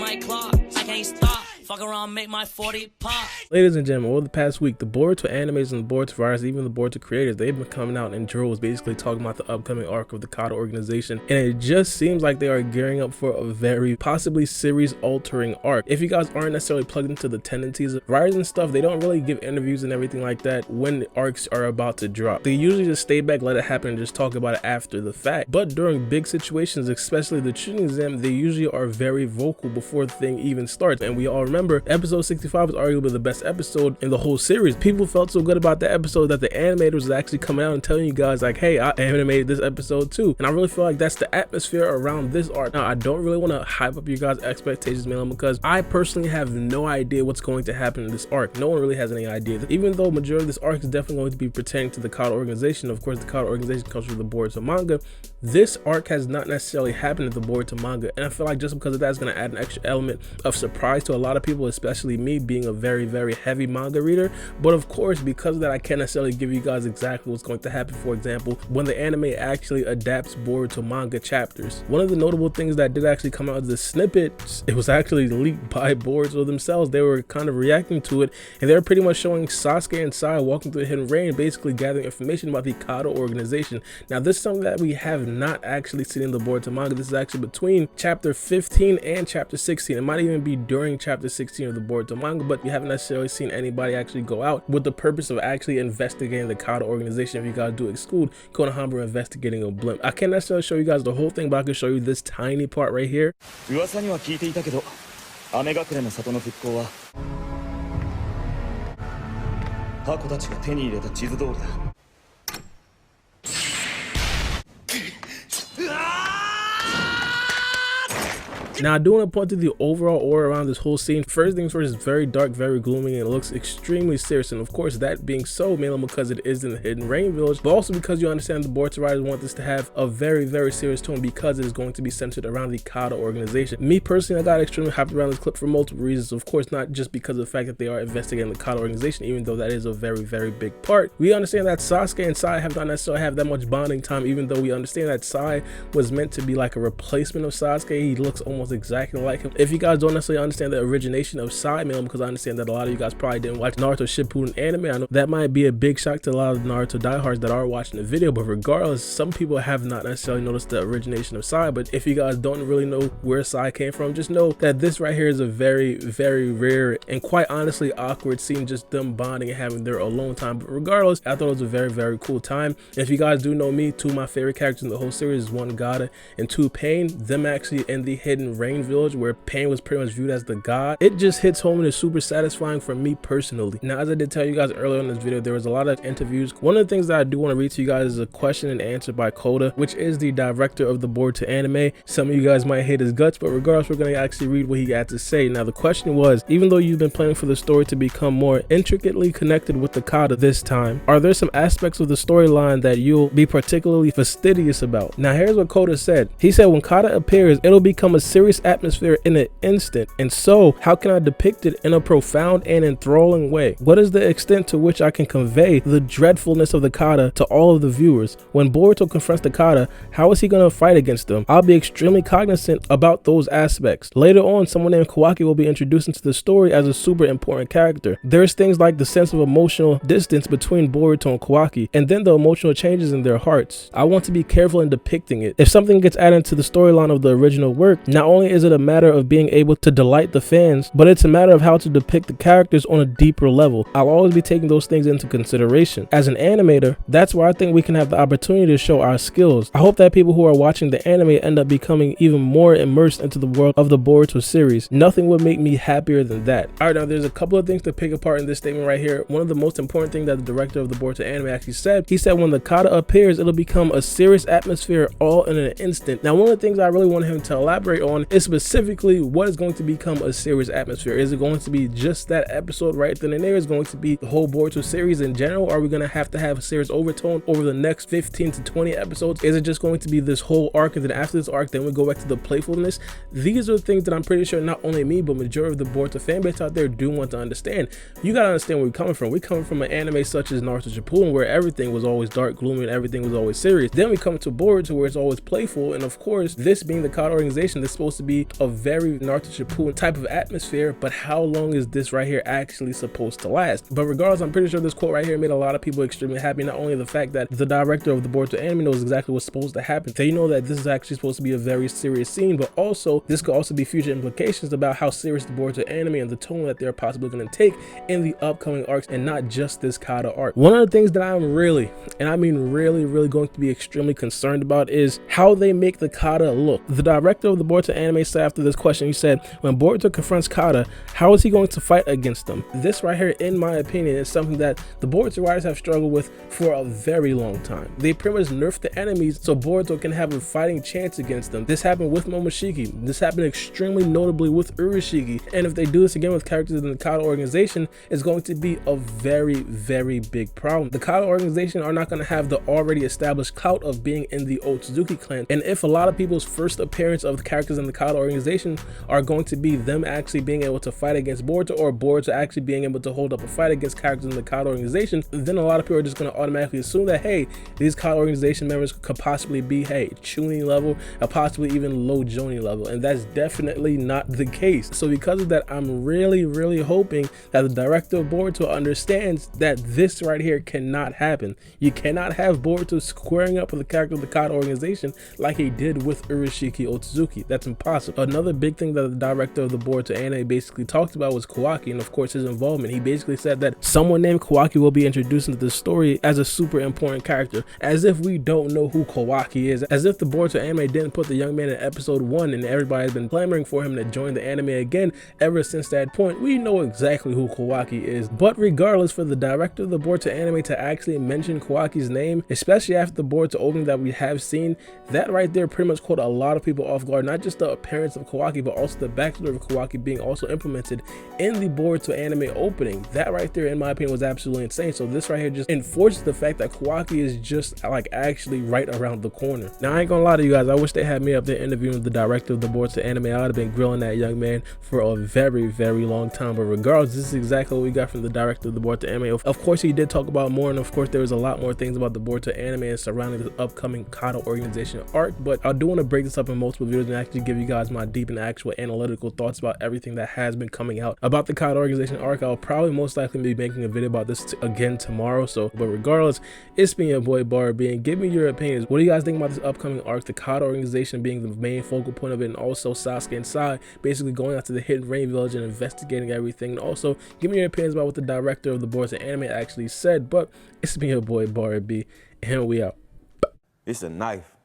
like clock. I can't stop. Fuck around, make my 40 pop. Ladies and gentlemen, over the past week, the Boruto animators and the Boruto writers, even the Boruto creators, they've been coming out in droves, basically talking about the upcoming arc of the Kata organization, and it just seems like they are gearing up for a very possibly series-altering arc. If you guys aren't necessarily plugged into the tendencies of writers and stuff, they don't really give interviews and everything like that when the arcs are about to drop. They usually just stay back, let it happen, and just talk about it after the fact. But during big situations, especially the Chunin exam, they usually are very vocal before the thing even starts. And we all remember episode 65 was arguably the best episode in the whole series. People felt so good about that episode that the animators was actually coming out and telling you guys like, hey, I animated this episode too. And I really feel like that's the atmosphere around this arc. Now, I don't really want to hype up you guys' expectations, man, because I personally have no idea what's going to happen in this arc. No one really has any idea. Even though majority of this arc is definitely going to be pertaining to the Kata organization. Of course, the Kata organization comes from the Boruto manga. This arc has not necessarily happened in the Boruto manga, and I feel like just because of that is going to add an extra element of surprise to a lot of people, especially me being a very heavy manga reader. But of course, because of that, I can't necessarily give you guys exactly what's going to happen. For example, when the anime actually adapts Boruto manga chapters, one of the notable things that did actually come out is the snippet. It was actually leaked by Boruto themselves. They were kind of reacting to it, and they were pretty much showing Sasuke and Sai walking through the hidden rain, basically gathering information about the Kata organization. Now, this is something that we have not actually seen in the Boruto manga. This is actually between chapter 15 and chapter 16. It might even be during chapter 16 of the Boruto manga, but you haven't necessarily seen anybody actually go out with the purpose of actually investigating the Kata organization. If you guys do exclude Konohamaru investigating a blimp, I can't necessarily show you guys the whole thing, but I can show you this tiny part right here. Now, I do want to point to the overall aura around this whole scene. First things first, it's very dark, very gloomy, and it looks extremely serious. And of course, that being so, mainly because it is in the Hidden Rain Village, but also because you understand the Boruto writers want this to have a very serious tone, because it is going to be centered around the Kata organization. Me personally, I got extremely hyped around this clip for multiple reasons. Of course, not just because of the fact that they are investigating the Kata organization, even though that is a very big part. We understand that Sasuke and Sai have not necessarily have that much bonding time, even though we understand that Sai was meant to be like a replacement of Sasuke. He looks almost exactly like him. If you guys don't necessarily understand the origination of Sai, because I understand that a lot of you guys probably didn't watch Naruto Shippuden anime, I know that might be a big shock to a lot of Naruto diehards that are watching the video, but regardless, some people have not necessarily noticed the origination of Sai. But if you guys don't really know where Sai came from, just know that this right here is a very rare and quite honestly awkward scene, just them bonding and having their alone time. But regardless, I thought it was a very cool time. And if you guys do know me, two of my favorite characters in the whole series is one Gata and two Pain. Them actually in the Hidden Rain Village, where Pain was pretty much viewed as the god. It just hits home and is super satisfying for me personally. Now, as I did tell you guys earlier in this video, there was a lot of interviews. One of the things that I do want to read to you guys is a question and answer by Koda, which is the director of the Boruto anime. Some of you guys might hate his guts, but regardless, we're going to actually read what he had to say. Now, the question was, even though you've been planning for the story to become more intricately connected with the Kata this time, are there some aspects of the storyline that you'll be particularly fastidious about? Now, here's what Koda said. He said, when Kata appears, it'll become a serious atmosphere in an instant, and so how can I depict it in a profound and enthralling way? What is the extent to which I can convey the dreadfulness of the Kata to all of the viewers? When Boruto confronts the Kata, how is he going to fight against them? I'll be extremely cognizant about those aspects. Later on, someone named Kawaki will be introduced into the story as a super important character. There's things like the sense of emotional distance between Boruto and Kawaki, and then the emotional changes in their hearts. I want to be careful in depicting it. If something gets added to the storyline of the original work, not only is it a matter of being able to delight the fans, but it's a matter of how to depict the characters on a deeper level. I'll always be taking those things into consideration. As an animator, that's where I think we can have the opportunity to show our skills. I hope that people who are watching the anime end up becoming even more immersed into the world of the Boruto series. Nothing would make me happier than that. Alright, now there's a couple of things to pick apart in this statement right here. One of the most important things that the director of the Boruto anime actually said, he said when the Kata appears, it'll become a serious atmosphere all in an instant. Now, one of the things I really want him to elaborate on is specifically what is going to become a serious atmosphere. Is it going to be just that episode right then and there? Is it going to be the whole Boruto series in general? Are we going to have a serious overtone over the next 15 to 20 episodes? Is it just going to be this whole arc, and then after this arc, then we go back to the playfulness? These are things that I'm pretty sure not only me, but majority of the Boruto fan base out there do want to understand. You got to understand where we're coming from. We're coming from an anime such as Naruto Shippuden, where everything was always dark, gloomy, and everything was always serious. Then we come to Boruto, where it's always playful, and of course, this being the Kata organization, this is supposed supposed to be a very Naruto Shippuden type of atmosphere, but how long is this right here actually supposed to last? But regardless, I'm pretty sure this quote right here made a lot of people extremely happy. Not only the fact that the director of the Boruto anime knows exactly what's supposed to happen, they know that this is actually supposed to be a very serious scene, but also this could also be future implications about how serious the Boruto anime and the tone that they're possibly going to take in the upcoming arcs, and not just this Kata arc. One of the things that I'm really, and I mean really going to be extremely concerned about is how they make the Kata look. The director of the Boruto anime said after this question, he said, when Boruto confronts Kata, how is he going to fight against them? This right here, in my opinion, is something that the Boruto writers have struggled with for a very long time. They pretty much nerfed the enemies so Boruto can have a fighting chance against them. This happened with Momoshiki. This happened extremely notably with Urashiki. And if they do this again with characters in the Kata organization, it's going to be a very big problem. The Kata organization are not going to have the already established clout of being in the Otsutsuki clan. And if a lot of people's first appearance of the characters in the Kata organization are going to be them actually being able to fight against Boruto, or Boruto actually being able to hold up a fight against characters in the Kata organization, then a lot of people are just going to automatically assume that, hey, these Kata organization members could possibly be, hey, Chunin level, or possibly even low Jonin level, and that's definitely not the case. So because of that, I'm really hoping that the director of Boruto understands that this right here cannot happen. You cannot have Boruto squaring up with the character of the Kata organization like he did with Urashiki Otsutsuki. That's impossible. Another big thing that the director of the Boruto anime basically talked about was Kawaki, and of course his involvement. He basically said that someone named Kawaki will be introduced into the story as a super important character, as if we don't know who Kawaki is, as if the Boruto anime didn't put the young man in episode 1 and everybody has been clamoring for him to join the anime again ever since that point. We know exactly who Kawaki is. But regardless, for the director of the Boruto anime to actually mention Kawaki's name, especially after the Boruto opening that we have seen, that right there pretty much caught a lot of people off guard. Not just the appearance of Kawaki, but also the backstory of Kawaki being also implemented in the Boruto anime opening. That right there, in my opinion, was absolutely insane. So this right here just enforces the fact that Kawaki is just like actually right around the corner. Now I ain't gonna lie to you guys, I wish they had me up there interviewing the director of the Boruto anime. I would have been grilling that young man for a very long time. But regardless, this is exactly what we got from the director of the Boruto anime. Of course he did talk about more, and of course there was a lot more things about the Boruto anime and surrounding the upcoming Kata organization arc, but I do want to break this up in multiple videos and actually give you guys my deep and actual analytical thoughts about everything that has been coming out about the Kata organization arc. I'll probably most likely be making a video about this again tomorrow. So but regardless, it's been your boy Baara, and give me your opinions. What do you guys think about this upcoming arc, the Kata organization being the main focal point of it, and also Sasuke and Sai basically going out to the hidden rain village and investigating everything? And also give me your opinions about what the director of the Boruto anime actually said. But it's been your boy Baara, and we out. It's a knife.